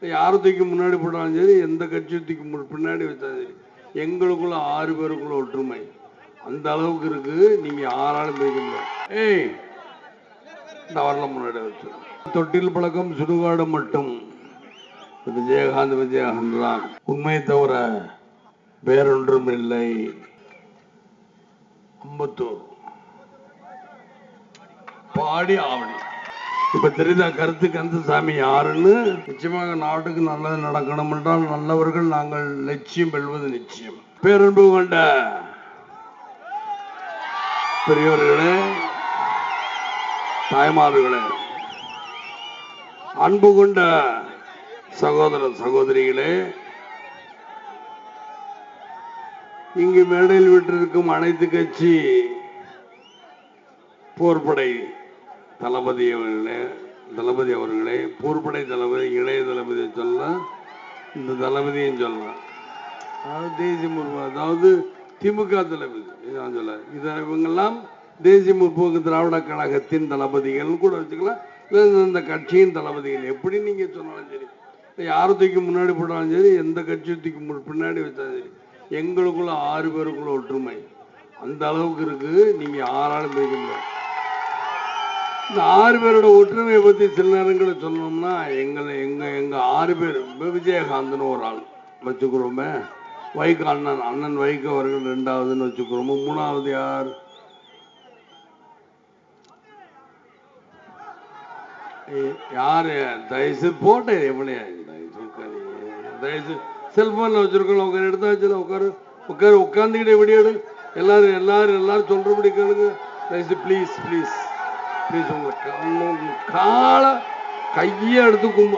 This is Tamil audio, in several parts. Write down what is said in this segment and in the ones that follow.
யாரை தூக்கி முன்னாடி போட்டாலும் சரி, எந்த கட்சியை தூக்கி பின்னாடி வச்சாலும் சரி, எங்களுக்குள்ள 6 பேருக்குள்ள ஒற்றுமை அந்த அளவுக்கு இருக்கு. நீங்க யாராலும் பேச முடியாது. ஏய், இந்த வரல முன்னாடி வச்சு தொட்டில் பழக்கம் சுடுகாடு மட்டும் விஜயகாந்த் தான். உண்மை தவிர வேறொன்றும் இல்லை. அம்பத்தூர் பாடி ஆவணி. இப்ப தெரியுதா கருத்து கந்தசாமி யாருன்னு? நிச்சயமாக நாட்டுக்கு நல்லது நடக்கணும் என்றால் நல்லவர்கள் நாங்கள் லட்சியம் வெல்வது நிச்சயம். பேரன்பு கொண்ட பெரியவர்களே, தாய்மார்களே, அன்பு கொண்ட சகோதர சகோதரிகளே, இங்கு மேடையில் விட்டிருக்கும் அனைத்து கட்சி போர்படை தளபதி அவர்களே, போர்படை தளபதி, இளைய தளபதி சொல்லலாம், இந்த தளபதியும் சொல்லலாம். அதாவது தேசிய முற்போக்கு, அதாவது திமுக தளபதி சொல்ல, இவங்கெல்லாம் தேசிய முற்போக்கு திராவிட கழகத்தின் தளபதிகள் கூட வச்சுக்கலாம், இல்லை இந்த கட்சியின் தளபதிகள். எப்படி நீங்க சொன்னாலும் சரி, யாரை தூக்கி முன்னாடி போட்டாலும் சரி, எந்த கட்சியை தூக்கி பின்னாடி வச்சாலும் சரி, எங்களுக்குள்ள 6 பேருக்குள்ள ஒற்றுமை அந்த அளவுக்கு இருக்கு. நீங்க யாராலும் பேச முடியாது. இந்த 6 பேரோட ஒற்றுமையை பத்தி சில நேரங்களில் சொல்லணும்னா, எங்க 6 பேர், விஜயகாந்த்னு ஒரு ஆள் வச்சுக்கிறோமே, வைகோ அண்ணன் வைகோ அவர்கள் 2வதுன்னு வச்சுக்கிறோமோ, 3வது யார்? யாரு? தயவுசு போட்டேன் எவ்வளோ தயவுசு செல்போன்ல வச்சிருக்கோம், உட்கார எடுத்து வச்சுல உட்காந்துக்கிட்டே விடியாடு. எல்லாரும் சொல்றபடி கேளுங்க தயவுசு. ப்ளீஸ் ப்ளீஸ் ப்ளீஸ், உங்க காலை கையை எடுத்து கும்பு.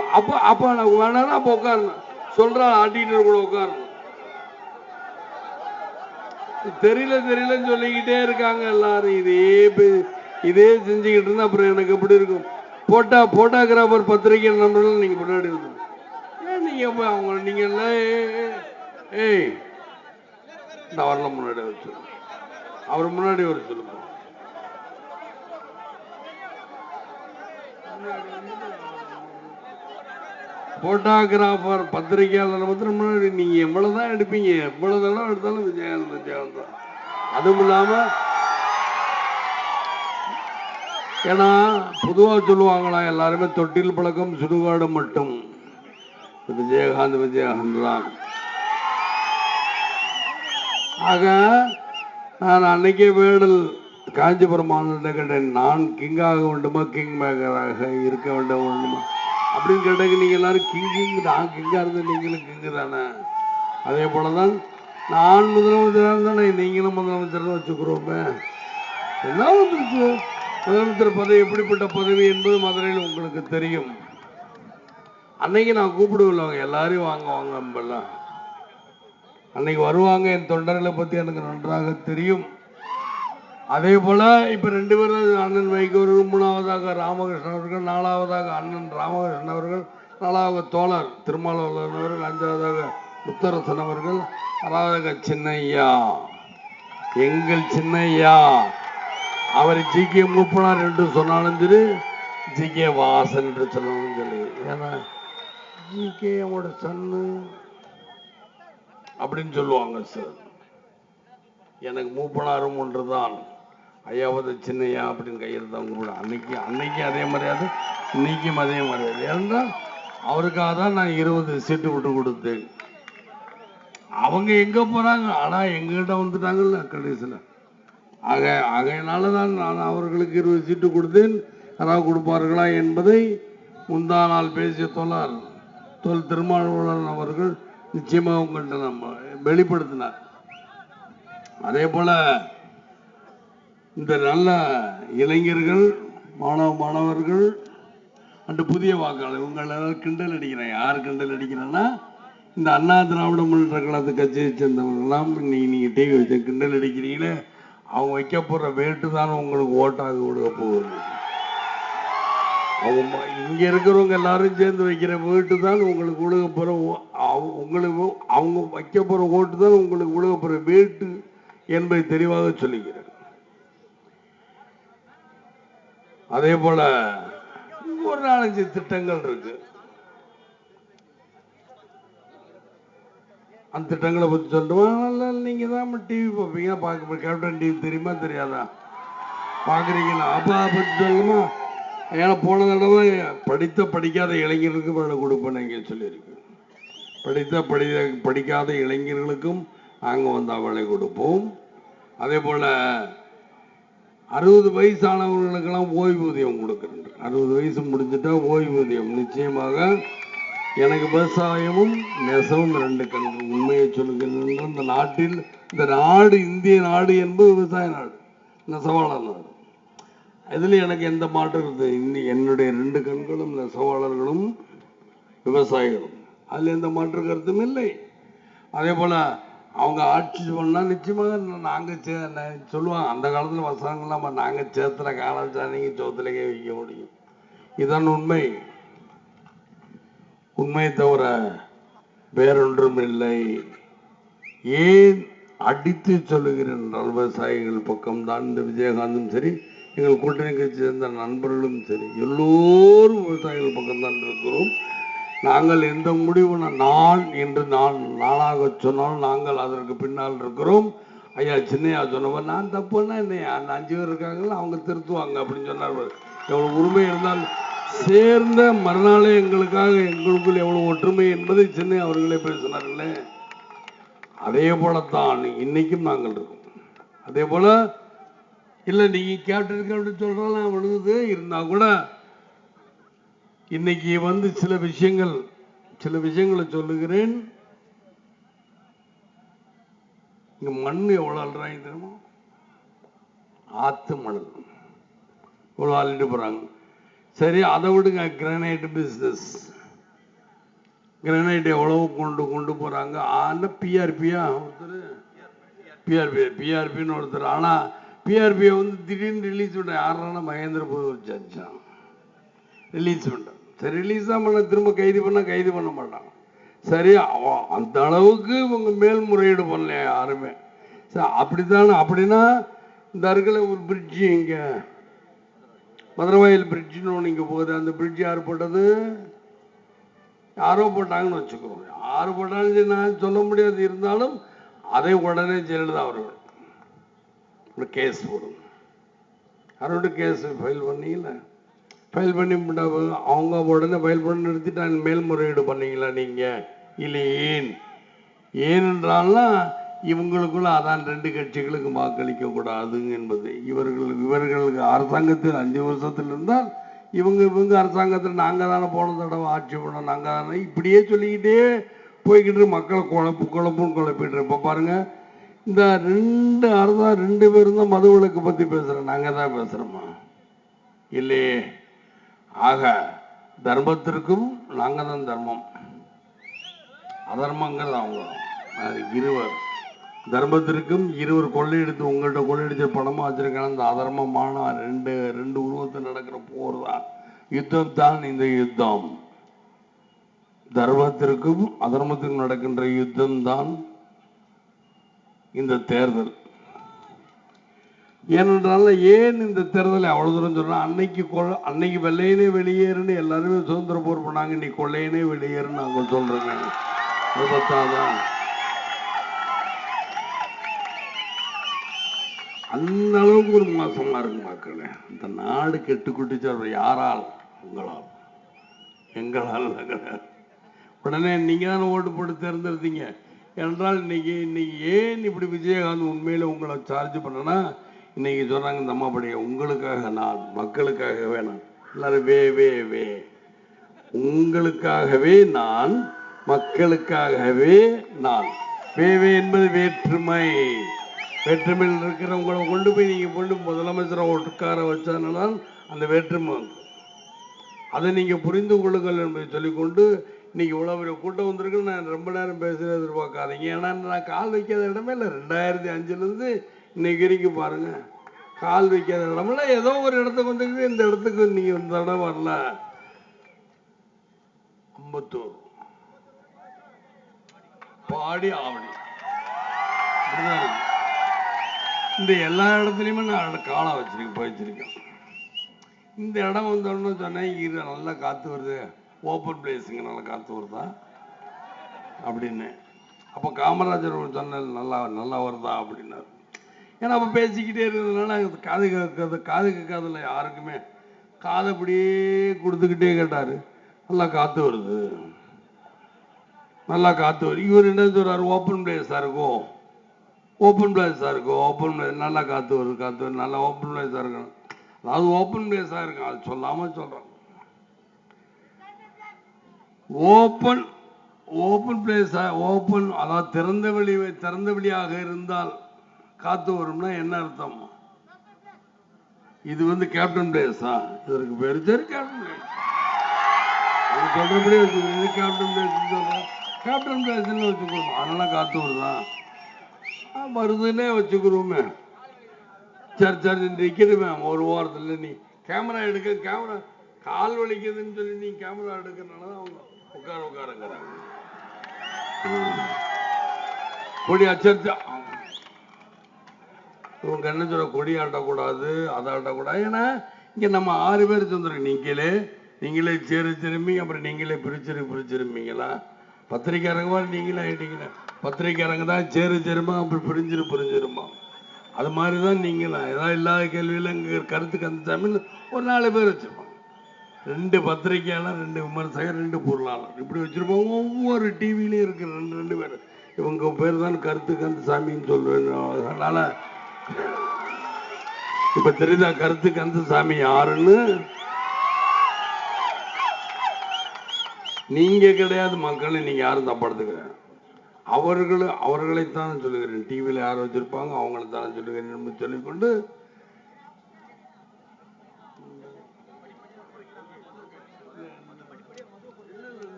அப்ப நான் வேணாலும் அப்ப உட்காரணும் சொல்றா, ஆட்டிட்டு கூட உட்காரணும். தெரியலன்னு சொல்லிக்கிட்டே இருக்காங்க எல்லாரும். இதே செஞ்சுக்கிட்டு இருந்தா அப்புறம் எனக்கு எப்படி இருக்கும்? போட்டோகிராஃபர் பத்திரிகை நம்பர்கள் நீங்க முன்னாடி இருக்கணும். நீங்க அவங்க நீங்க எல்லாம் ஏய், இந்த வரல முன்னாடி வச்சு அவர் முன்னாடி வர சொல்லுங்க. போட்டோகிராஃபர் பத்திரிகையாளர் மாத்திரம் முன்னாடி நீங்க எவ்வளவுதான் எடுப்பீங்க, எவ்வளவு தடவை எடுத்தாலும் விஜயகாந்த் தான். அதுவும் இல்லாம, ஏன்னா பொதுவா சொல்லுவாங்களா எல்லாருமே தொட்டில் பழக்கம் சுடுகாடு மட்டும், விஜயகாந்த் தான். ஆக நான் அன்னைக்கே வேடல் காஞ்சிபுரம் மாநிலத்தை கேட்டேன், நான் கிங்காக வேண்டுமா கிங் மேக்கராக இருக்க வேண்டுமா அப்படின்னு கேட்டாங்க. நீங்க எல்லாரும் கிங், நான் கிங்கா இருந்த நீங்களும் கிங்கு தானே. அதே போலதான் நான் முதலமைச்சராக தானே நீங்களும் முதலமைச்சர் வச்சுக்கிறோமே. என்ன வந்துருச்சு? முதலமைச்சர் பதவி எப்படிப்பட்ட பதவி என்பது மதுரையில் உங்களுக்கு தெரியும். அன்னைக்கு நான் கூப்பிடுவில்லை, எல்லாரையும் வாங்க அன்னைக்கு வருவாங்க. என் தொண்டர்களை பத்தி எனக்கு நன்றாக தெரியும். அதே போல இப்ப 2 பேரும், அண்ணன் வைகோ அவர்கள், 3வதாக ராமகிருஷ்ணன் அவர்கள், 4வதாக அண்ணன் ராமகிருஷ்ணன் அவர்கள், 4வது தோழர் திருமாவளவன் அவர்கள், 5வதாக முத்தரசன் அவர்கள், 6வதாக சின்னையா, எங்கள் சின்னையா. அவர் ஜி.கே. மூப்பனார் என்று சொன்னாலும் சரி, ஜி.கே. வாசன் என்று சொன்னாலும் சரி, ஏன்னா ஜி.கே. அவங்களோட சன்னு அப்படின்னு சொல்லுவாங்க சார். எனக்கு மூப்பனாரும் ஒன்றுதான், ஐயாவது சின்னையா அப்படின்னு கையெழுத்தான் கூட. அன்னைக்கு அதே மரியாதை, இன்னைக்கும் அதே மரியாதை. ஏனென்றால் அவருக்காக தான் நான் 20 சீட்டு விட்டு கொடுத்தேன். அவங்க எங்க போறாங்க, ஆனா எங்கிட்ட வந்துட்டாங்கல்ல கடைசியில். ஆகையினாலதான் நான் அவர்களுக்கு 20 சீட்டு கொடுத்தேன். யாராவது கொடுப்பார்களா என்பதை முந்தா நாள் பேசிய தோல் திருமாவளவன் அவர்கள் நிச்சயமாக உங்கள்கிட்ட நம்ம வெளிப்படுத்தினார். அதே போல இந்த நல்ல இளைஞர்கள், மாணவர்கள் அண்டு புதிய வாக்காளர், உங்களை கிண்டல் அடிக்கிறேன். யார் கிண்டல் அடிக்கிறேன்னா, இந்த அண்ணா திராவிட முன்னேற்ற கழக கட்சியை சேர்ந்தவர்கள்லாம் நீங்க டிவி வச்சு கிண்டல் அடிக்கிறீங்களே, அவங்க வைக்க போற வேட்டு தான் உங்களுக்கு ஓட்டாக கொடுக்க போகுது. அவங்க இங்க இருக்கிறவங்க எல்லாரும் சேர்ந்து வைக்கிற வேட்டு தான் உங்களுக்கு உலக போற, அவங்க வைக்க போற ஓட்டு தான் உங்களுக்கு உலக போற வேட்டு என்பதை தெளிவாக சொல்லுகிறேன். அதே போல ஒரு 4-5 திட்டங்கள் இருக்கு. அந்த திட்டங்களை பற்றி சொல்லுவோம். நீங்கள் தான் டிவி பார்ப்பீங்க, பார்க்க கேப்டன் டிவி தெரியுமா தெரியாதா பார்க்குறீங்களா? அப்பா பற்றி சொல்லுமா? ஏன்னா போன தடவை படிக்காத இளைஞர்களுக்கு வேலை கொடுப்பேன்னு இங்கே சொல்லியிருக்கு. படிக்காத இளைஞர்களுக்கும் நாங்கள் வந்தால் வேலை கொடுப்போம். அதே போல் 60 வயசானவர்களுக்கெல்லாம் ஓய்வூதியம் கொடுக்குறேன். 60 வயசு முடிஞ்சுட்டா ஓய்வூதியம் நிச்சயமாக. எனக்கு விவசாயமும் நெசவும் 2 கண்கள். உண்மையை சொல்லுகின்ற இந்த நாட்டில், இந்த நாடு இந்திய நாடு என்பது விவசாய நாடு, நெசவாளர் நாடு. இதில் எனக்கு எந்த மாற்றம் இருக்குது? என்னுடைய 2 கண்களும் நெசவாளர்களும் விவசாயிகளும். அதில் எந்த மாற்று கருத்தும் இல்லை. அதே போல் அவங்க ஆட்சி பண்ணால் நிச்சயமாக நாங்கள் சொல்லுவாங்க, அந்த காலத்தில் வசனங்கள்லாம் நாங்கள் சேத்துல காலச்சா நீங்கள் சோத்துலக்கே வைக்க முடியும். இதுதான் உண்மை. உண்மையை தவிர வேறொன்றும் இல்லை. ஏன் அடித்து சொல்லுகிறேன் என்றால், விவசாயிகள் பக்கம்தான் இந்த விஜயகாந்தும் சரி, எங்கள் கூட்டணி கட்சி சேர்ந்த நண்பர்களும் சரி, எல்லோரும் விவசாயிகள் பக்கம்தான் இருக்கிறோம். நாங்கள் எந்த முடிவு நான் என்று நானாக சொன்னால் நாங்கள் அதற்கு பின்னால் இருக்கிறோம். ஐயா சின்னையா சொன்னவர், நான் தப்புன்னா என்ன, அந்த 5 பேர் இருக்காங்களா அவங்க திருத்துவாங்க அப்படின்னு சொன்னார். எவ்வளோ உரிமை இருந்தால் சேர்ந்த மறுநாளே எங்களுக்குள் எவ்வளவு ஒற்றுமை என்பதை சின்ன அவர்களே பேசினார்களே. அதே போலத்தான் இன்னைக்கும் நாங்கள் இருக்கோம். அதே போல இல்லை, நீங்க கேப்டன் சொல்றதெல்லாம் விழுது இருந்தா கூட இன்னைக்கு சில விஷயங்களை சொல்லுகிறேன். இங்க மண் எவ்வளவு அல்றாங்க தெரியுமா? ஆத்து மணல் இவ்வளவு அள்ளிட்டு போறாங்க. சரி, அதை விடுங்க. கிரானைட் பிசினஸ், கிரானைட் எவ்வளவு கொண்டு போறாங்க. ஆனா பிஆர்பியா ஒருத்தர், பிஆர்பின்னு ஒருத்தர். ஆனா பிஆர்பியை திடீர்னு ரிலீஸ் பண்ண யாருன்னா மகேந்திர போச்சான் ரிலீஸ் பண்ண. சரி, ரிலீஸ் தான் பண்ண, திரும்ப கைது பண்ண மாட்டாங்க. சரி, அந்த அளவுக்கு இவங்க மேல்முறையீடு பண்ணல யாருமே. சரி, அப்படித்தானே? அப்படின்னா இந்த அருகில் ஒரு பிரிட்ஜு, இங்க மதுரவாயில் பிரிட்ஜுன்னு ஒன்று இங்கே போகுது. அந்த பிரிட்ஜ் யார் போட்டது? யாரோ போட்டாங்கன்னு வச்சுக்கோங்க. யார் போட்டாலும் நான் சொல்ல முடியாது. இருந்தாலும் அதை உடனே ஜெயலலிதா அவர்கள் கேஸ் போடும். யாரோட கேஸ் ஃபைல் பண்ணீங்களா? ஃபைல் பண்ணி அவங்க உடனே ஃபைல் பண்ணி நிறுத்திட்டாங்க. மேல்முறையீடு பண்ணீங்களா நீங்கள்? இல்லை. ஏனென்றால்னா இவங்களுக்குள்ள அதான் 2 கட்சிகளுக்கு வாக்களிக்க கூடாது என்பது. இவர்களுக்கு அரசாங்கத்தில் 5 வருஷத்தில் இருந்தால் இவங்க அரசாங்கத்தில் நாங்கள் தானே போன தடவை ஆட்சி பண்ணோம், நாங்கள் தானே, இப்படியே சொல்லிக்கிட்டே போய்கிட்டு மக்களை குழப்பிட்டு. இப்போ பாருங்க, இந்த 2 பேரும் தான் மது விலக்கு பற்றி பேசுகிறோம். நாங்கள் தான் பேசுகிறோமா? இல்லையே. ஆக தர்மத்திற்கும் நாங்கள் தான் தர்மம், அதர்மங்கள் அவங்க இருவர். தர்மத்திற்கும் இருவர் கொள்ளையடித்து உங்கள்கிட்ட கொள்ளையடிச்ச பணமா வச்சிருக்காங்க. அந்த அதர்மமான 2 உருவத்தில் நடக்கிற போர் தான், யுத்தம் தான் இந்த யுத்தம். தர்மத்திற்கும் அதர்மத்திற்கும் நடக்கின்ற யுத்தம் தான் இந்த தேர்தல். ஏனென்றால் ஏன் இந்த தேர்தலை அவ்வளவு தூரம் சொல்றேன்? அன்னைக்கு வெள்ளையனே வெளியேறுன்னு எல்லாருமே சுதந்திர போர் பண்ணாங்க. இன்னைக்கு கொள்ளையனே வெளியேறுன்னு நாங்கள் சொல்றேங்க. அது பத்தாதான்? அந்த அளவுக்கு ஒரு மோசமா இருக்கு மக்களே. இந்த நாடு கெட்டு குட்டிச்சு. யாரால்? உங்களால், எங்களால் கிடையாது. உடனே நீங்க தானே ஓட்டு போட்டு தேர்ந்தெடுத்தீங்க என்றால் இன்னைக்கு ஏன் இப்படி விஜயகாந்த் உண்மையில உங்களை சார்ஜ் பண்ணனா? இன்னைக்கு சொல்றாங்க இந்த அம்மா படி, உங்களுக்காக நான், மக்களுக்காகவே நான், எல்லாரும் வே உங்களுக்காகவே நான், மக்களுக்காகவே நான். வே என்பது வேற்றுமை. வேற்றுமையில் இருக்கிறவங்களை கொண்டு போய் நீங்க முதலமைச்சரை உட்கார வச்சதுனால அந்த வேற்றுமை. அதை நீங்க புரிந்து கொள்ளுங்கள் என்பதை சொல்லிக்கொண்டு, இன்னைக்கு இவ்வளவு பெரிய கூட்டம் வந்திருக்கு. நான் ரொம்ப நேரம் பேசுறது எதிர்பார்க்காதீங்க. ஏன்னா நான் கால் வைக்காத இடமே இல்லை. 2005 இன்னைக்கு வரைக்கும் பாருங்க, கால் வைக்காத இடம்ல ஏதோ ஒரு இடத்துக்கு வந்துருக்கு. இந்த இடத்துக்கு நீங்க இந்த இடம் வரல. அம்பத்தூர், பாடி, ஆவணி, இந்த எல்லா இடத்துலையுமே நான் காலம் வச்சிருக்கேன். இந்த இடம் வந்தோன்னு சொன்னேன், இது நல்லா காற்று வருது, ஓப்பன் பிளேஸுங்க, நல்லா காற்று வருதா அப்படின்னு. அப்போ காமராஜர் சொன்ன நல்லா நல்லா வருதா அப்படின்னாரு. ஏன்னா அப்போ பேசிக்கிட்டே இருக்கிறதுனால காது கேட்காதுல யாருக்குமே காதை அப்படியே கொடுத்துக்கிட்டே கேட்டாரு. நல்லா காத்து வருது, நல்லா காத்து வருது. இவர் என்ன சொல்றாரு, ஓப்பன் பிளேஸா இருக்கும், ஓப்பன் பிளேஸா இருக்கும், ஓப்பன் பிளேஸ் நல்லா காத்து வருது, நல்லா ஓப்பன் பிளேஸா இருக்கணும். அதாவது ஓப்பன் பிளேஸா இருக்கும், அது சொல்லாம சொல்றோம். ஓப்பன் ஓப்பன் பிளேஸா, ஓப்பன் அதாவது திறந்த வெளியாக இருந்தால் காத்து வரும்னா என்ன அர்த்தம்? இது கேப்டன் பிளேஸா? இதற்கு பேரு சரி கேப்டன் பிளேஸ். அது சொல்றபடியே வச்சுக்கணும். கேப்டன் பிளேஸ் சொல்றோம், கேப்டன் பிளேஸ்ன்னு வச்சுக்கணும். அதனால காத்து வருதான் வருதுன்னே வச்சுக்கிறோமே. சரி சரி நிற்கிறமே ஒரு ஓரத்தில். நீ கேமரா கேமரா கால் வலிக்குதுன்னு சொல்லி நீ கேமரா எடுக்கிறனாலதான் அவங்க உட்காருங்கிறாங்க. கொடி அச்சரிச்சா இவங்க என்ன சொல்ற, கொடி ஆட்டக்கூடாது, அதை ஆட்டக்கூடாது. ஏன்னா இங்க நம்ம 6 பேர் சொல்றோம். நீங்களே சேரு திரும்பி அப்புறம் நீங்களே பிரிச்சிருப்பீங்களா? பத்திரிக்கையாரங்க நீங்களே ஆயிட்டீங்களா? பத்திரிக்கையாரங்க தான் சேரு சேருமா அப்படி பிரிஞ்சிருமா? அது மாதிரிதான் நீங்களும் ஏதாவது இல்லாத கேள்வியில கருத்து கந்தசாமி ஒரு 4 பேர் வச்சிருப்பாங்க. 2 பத்திரிக்கையாளர், 2 விமர்சகர், 2 பொருளாளர் இப்படி வச்சிருப்பாங்க. ஒவ்வொரு டிவிலையும் இருக்கு 2 பேர். இவங்க பேர் தான் கருத்து கந்தசாமின்னு சொல்லுவேன். அதனால இப்ப தெரியுதா கருத்து கந்தசாமி யாருன்னு? நீங்க கிடையாது மக்களை, நீங்க யாரும் தப்படுத்துக்கிறேன். அவர்களைத்தான் சொல்லுகிறேன். டிவியில யார் வச்சிருப்பாங்க அவங்களைத்தான் சொல்லுகிறேன் சொல்லிக்கொண்டு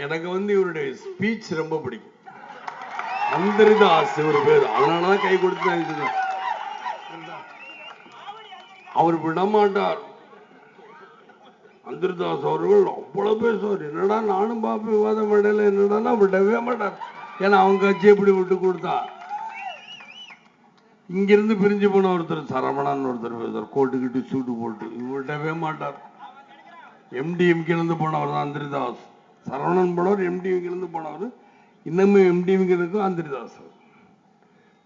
எனக்கு இவருடைய ஸ்பீச் ரொம்ப பிடிக்கும். அந்தரிதாஸ் ஒரு பேர், அதனாலதான் கை கொடுத்து அவர் விடமாட்டார். அந்தரிதாஸ் அவர்கள் அவ்வளவு பேசுவார். என்னடா நானும் பாப்பேன் விவாதம் இடையில, என்னடா விடவே மாட்டார். ஏன்னா அவங்க கட்சி எப்படி விட்டு கொடுத்தா. இங்கிருந்து பிரிஞ்சு போன ஒருத்தர் சரவணன் ஒருத்தர் பேசுவார், கோட்டுக்கிட்டு சூட்டு போட்டு, விடவே மாட்டார். எம்டிஎம்கிலிருந்து போனவர் தான் அந்தரிதாஸ். சரவணன் போனவர் எம்டிஎம்கிலிருந்து போனவர். இன்னமும் எம்டிஎம்கே இருக்கும் அந்தரிதாஸ்.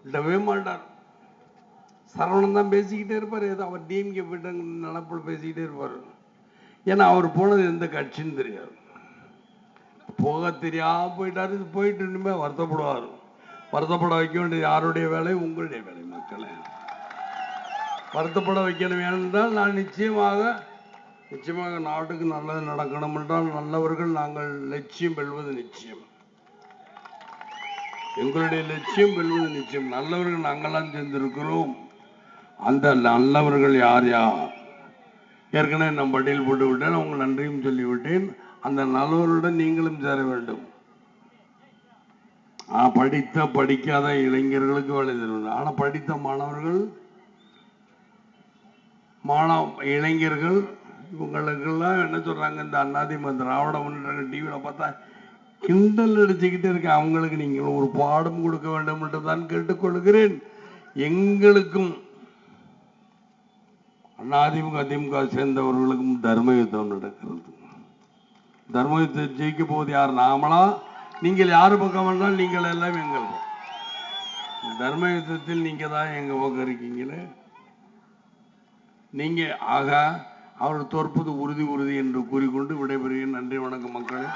விடவே மாட்டார். சரவணன் தான் பேசிக்கிட்டே இருப்பார். ஏதோ அவர் டிஎம்கே போயிட்டு நடப்பில் பேசிக்கிட்டே இருப்பார். ஏன்னா அவர் போனது எந்த கட்சின்னு தெரியாது. போக தெரியாம போயிட்டாரு. போயிட்டு இனிமே வருத்தப்படுவார். வருத்தப்பட வைக்க வேண்டியது யாருடைய வேலை? உங்களுடைய வேலை. மக்களை வருத்தப்பட வைக்கணும். ஏனென்றால் நான் நிச்சயமாக நாட்டுக்கு நல்லது நடக்கணும் என்றால் நல்லவர்கள் நாங்கள் லட்சியம் வெல்வது நிச்சயம். எங்களுடைய லட்சியம் வெல்வது நிச்சயம். நல்லவர்கள் நாங்கள்லாம் சேர்ந்திருக்கிறோம். அந்த நல்லவர்கள் யார் யார் ஏற்கனவே நான் பட்டியல் போட்டு விட்டேன். அவங்க நன்றியும் சொல்லிவிட்டேன். அந்த நல்லவருடன் நீங்களும் சேர வேண்டும். படித்த படிக்காத இளைஞர்களுக்கு வேலை தருவது. ஆனா படித்த மாணவர்கள் இளைஞர்கள் இவங்களுக்கெல்லாம் என்ன சொல்றாங்க, இந்த அதிமுக திராவிட முன்னேற்ற டிவியில பார்த்தா கிண்டல் அடிச்சுக்கிட்டே இருக்க. அவங்களுக்கு நீங்கள் ஒரு பாடம் கொடுக்க வேண்டும் என்று தான் கேட்டுக்கொள்கிறேன். எங்களுக்கும் அதிமுக திமுக சேர்ந்தவர்களுக்கும் தர்ம யுத்தம் நடக்கிறது. தர்ம யுத்தத்தை ஜெயிக்க போவது யார்? நாமளா? நீங்கள் யாரு பக்கம் வந்தால் நீங்கள் எல்லாம் எங்கள் தர்ம யுத்தத்தில் நீங்க தான் எங்க பக்கம் இருக்கீங்களே. நீங்க ஆக அவர் தோற்பது உறுதி என்று கூறிக்கொண்டு விடைபெறுகிறேன். நன்றி, வணக்கம் மக்களே.